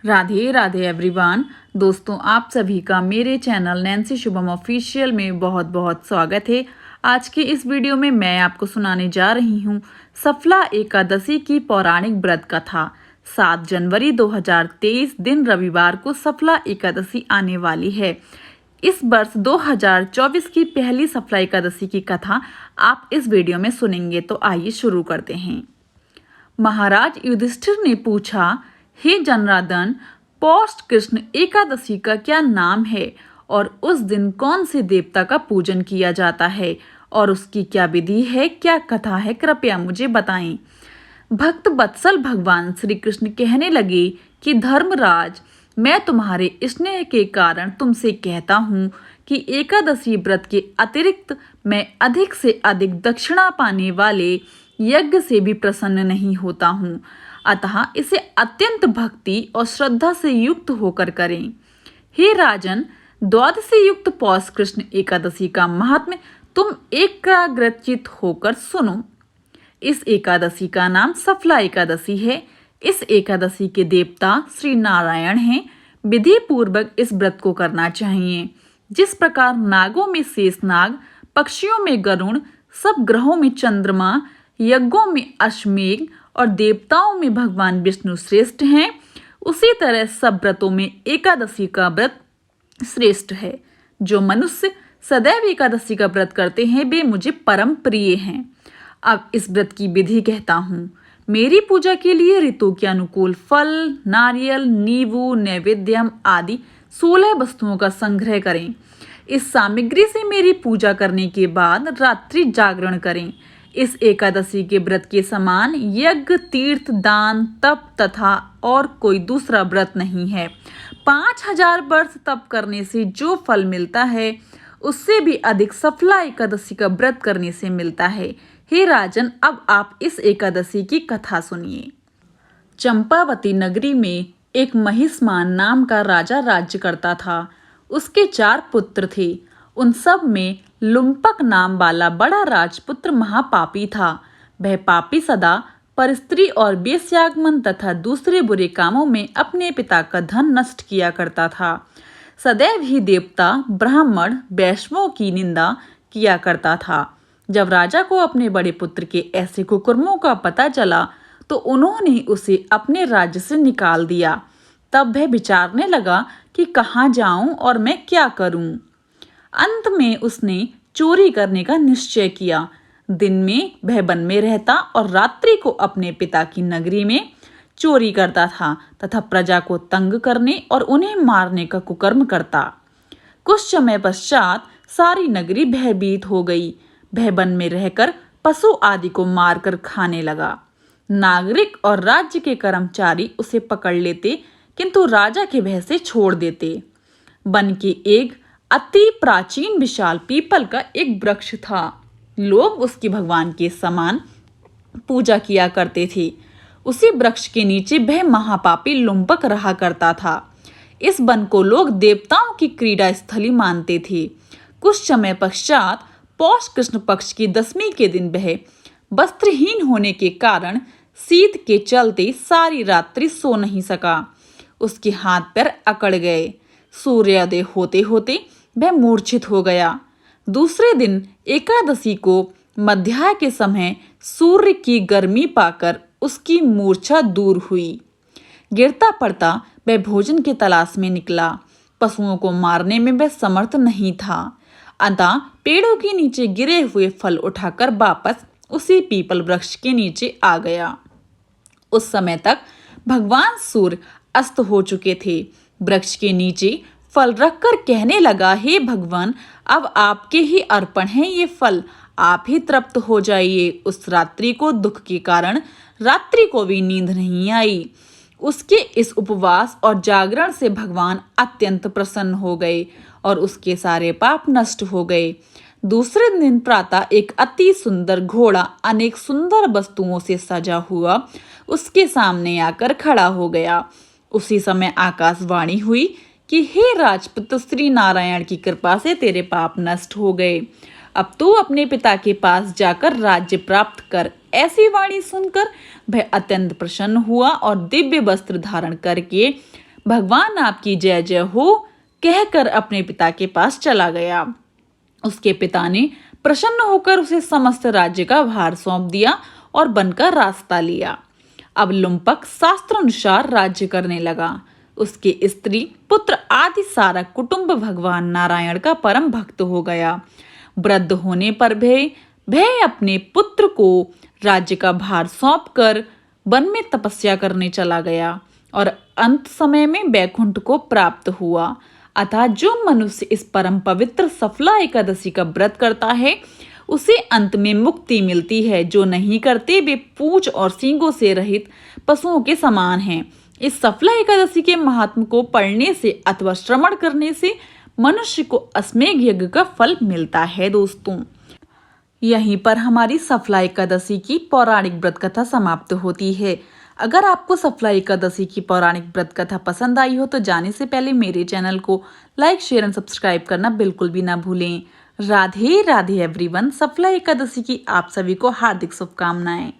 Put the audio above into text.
Radhe Radhe everyone. दोस्तों, आप सभी का मेरे चैनल नैन्सी शुभम ऑफिशियल में बहुत बहुत स्वागत है। आज के इस वीडियो में मैं आपको सुनाने जा रही हूँ सफला एकादशी की पौराणिक व्रत कथा। 7 जनवरी 2023 दिन रविवार को सफला एकादशी आने वाली है। इस वर्ष 2024 की पहली सफला एकादशी की कथा आप इस वीडियो में सुनेंगे। तो आइए शुरू करते हैं। महाराज युधिष्ठिर ने पूछा, हे जनार्दन, पौष कृष्ण एकादशी का क्या नाम है और उस दिन कौन से देवता का पूजन किया जाता है और उसकी क्या विधि है, क्या कथा है, कृपया मुझे बताएं। भक्त वत्सल भगवान श्री कृष्ण कहने लगे कि धर्मराज, मैं तुम्हारे स्नेह के कारण तुमसे कहता हूँ कि एकादशी व्रत के अतिरिक्त मैं अधिक से अधिक दक्षिणा पाने वाले यज्ञ से भी प्रसन्न नहीं होता हूँ। अतः इसे अत्यंत भक्ति और श्रद्धा से युक्त होकर करें। हे राजन, द्वादशी युक्त पौष कृष्ण एकादशी का महात्म्य तुम एकाग्रचित होकर सुनो। इस एकादशी का नाम सफला एकादशी है। इस एकादशी के देवता श्री नारायण हैं। विधि पूर्वक इस व्रत को करना चाहिए। जिस प्रकार नागों में शेषनाग, पक्षियों में गरुण, सब ग्रहों में चंद्रमा, यज्ञों में अश्वमेघ और देवताओं में भगवान विष्णु श्रेष्ठ हैं, उसी तरह सब व्रतों में एकादशी का व्रत श्रेष्ठ है। जो मनुष्य सदैव एकादशी का व्रत करते हैं वे मुझे परम प्रिय हैं। अब इस व्रत की विधि कहता हूँ। मेरी पूजा के लिए ऋतु के अनुकूल फल, नारियल, नींबू, नैवेद्यम आदि 16 वस्तुओं का संग्रह करें। इस सामग्री से मेरी पूजा करने के बाद रात्रि जागरण करें। इस एकादशी के व्रत के समान यज्ञ, तीर्थ, दान, तप तथा और कोई दूसरा व्रत नहीं है। 5000 वर्ष तप करने से जो फल मिलता है उससे भी अधिक सफला एकादशी का व्रत करने से मिलता है। हे राजन, अब आप इस एकादशी की कथा सुनिए। चंपावती नगरी में एक महिष्मान नाम का राजा राज्य करता था। उसके 4 पुत्र थे। उन सब में लुम्पक नाम वाला बड़ा राजपुत्र महापापी था। वह पापी सदा परस्त्री और वेश्यागमन तथा दूसरे बुरे कामों में अपने पिता का धन नष्ट किया करता था। सदैव ही देवता, ब्राह्मण, वैष्णवों की निंदा किया करता था। जब राजा को अपने बड़े पुत्र के ऐसे कुकर्मों का पता चला तो उन्होंने उसे अपने राज्य से निकाल दिया। तब वह विचारने लगा कि कहाँ जाऊं और मैं क्या करूं। अंत में उसने चोरी करने का निश्चय किया। दिन में वह वन में रहता और रात्रि को अपने पिता की नगरी में चोरी करता था तथा प्रजा को तंग करने और उन्हें मारने का कुकर्म करता। कुछ समय पश्चात सारी नगरी भयभीत हो गई। वह वन में रहकर पशु आदि को मारकर खाने लगा। नागरिक और राज्य के कर्मचारी उसे पकड़ लेते किंतु राजा के भय से छोड़ देते। वन के एक अति प्राचीन विशाल पीपल का एक वृक्ष था। लोग उसकी भगवान के समान पूजा किया करते थे। उसी वृक्ष के नीचे वह महापापी लुम्पक रहा करता था। इस वन को लोग देवताओं की क्रीड़ा स्थली मानते थे। कुछ समय पश्चात पौष कृष्ण पक्ष की 10वीं के दिन वह वस्त्रहीन होने के कारण शीत के चलते सारी रात्रि सो नहीं सका। उसके हाथ पैर अकड़ गए। सूर्योदय होते होते वह मूर्छित हो गया। दूसरे दिन एकादशी को मध्याह्न के समय सूर्य की गर्मी पाकर उसकी मूर्छा दूर हुई। गिरता पड़ता वह भोजन की तलाश में निकला। पशुओं को मारने में वह समर्थ नहीं था। अतः पेड़ों के नीचे गिरे हुए फल उठाकर वापस उसी पीपल वृक्ष के नीचे आ गया। उस समय तक भगवान सूर्य अस्त हो चुके थे। वृक्ष के नीचे फल रखकर कहने लगा, हे भगवान, अब आपके ही अर्पण हैं ये फल, आप ही तृप्त हो जाइए। उस रात्रि को दुख के कारण रात्रि को भी नींद नहीं आई। उसके इस उपवास और जागरण से भगवान अत्यंत प्रसन्न हो गए और उसके सारे पाप नष्ट हो गए। दूसरे दिन प्रातः एक अति सुंदर घोड़ा अनेक सुंदर वस्तुओं से सजा हुआ उसके सामने आकर खड़ा हो गया। उसी समय आकाशवाणी हुई कि हे राजपुत्र, श्री नारायण की कृपा से तेरे पाप नष्ट हो गए। अब तू अपने पिता के पास जाकर राज्य प्राप्त कर। ऐसी वाणी सुनकर वह अत्यंत प्रसन्न हुआ और दिव्य वस्त्र धारण करके भगवान आपकी जय जय हो कहकर अपने पिता के पास चला गया। उसके पिता ने प्रसन्न होकर उसे समस्त राज्य का भार सौंप दिया और वन का रास्ता लिया। अब लुम्पक शास्त्रानुसार राज्य करने लगा। उसके स्त्री पुत्र आदि सारा कुटुंब भगवान नारायण का परम भक्त हो गया। वृद्ध होने पर भय अपने पुत्र को राज्य का भार सौंपकर वन में तपस्या करने चला गया और अंत समय में वैकुंठ को प्राप्त हुआ। अतः जो मनुष्य इस परम पवित्र सफला एकादशी का व्रत करता है उसे अंत में मुक्ति मिलती है। जो नहीं करते वे पूंछ और सींगों से रहित पशुओं के समान हैं। इस सफला एकादशी के महात्म को पढ़ने से अथवा श्रवण करने से मनुष्य को अश्वमेध यज्ञ का फल मिलता है। दोस्तों, यहीं पर हमारी सफला एकादशी की पौराणिक व्रत कथा समाप्त होती है। अगर आपको सफला एकादशी की पौराणिक व्रत कथा पसंद आई हो तो जाने से पहले मेरे चैनल को लाइक शेयर एंड सब्सक्राइब करना बिल्कुल भी ना भूलें। राधे राधे एवरीवन। सफला एकादशी की आप सभी को हार्दिक शुभकामनाएं।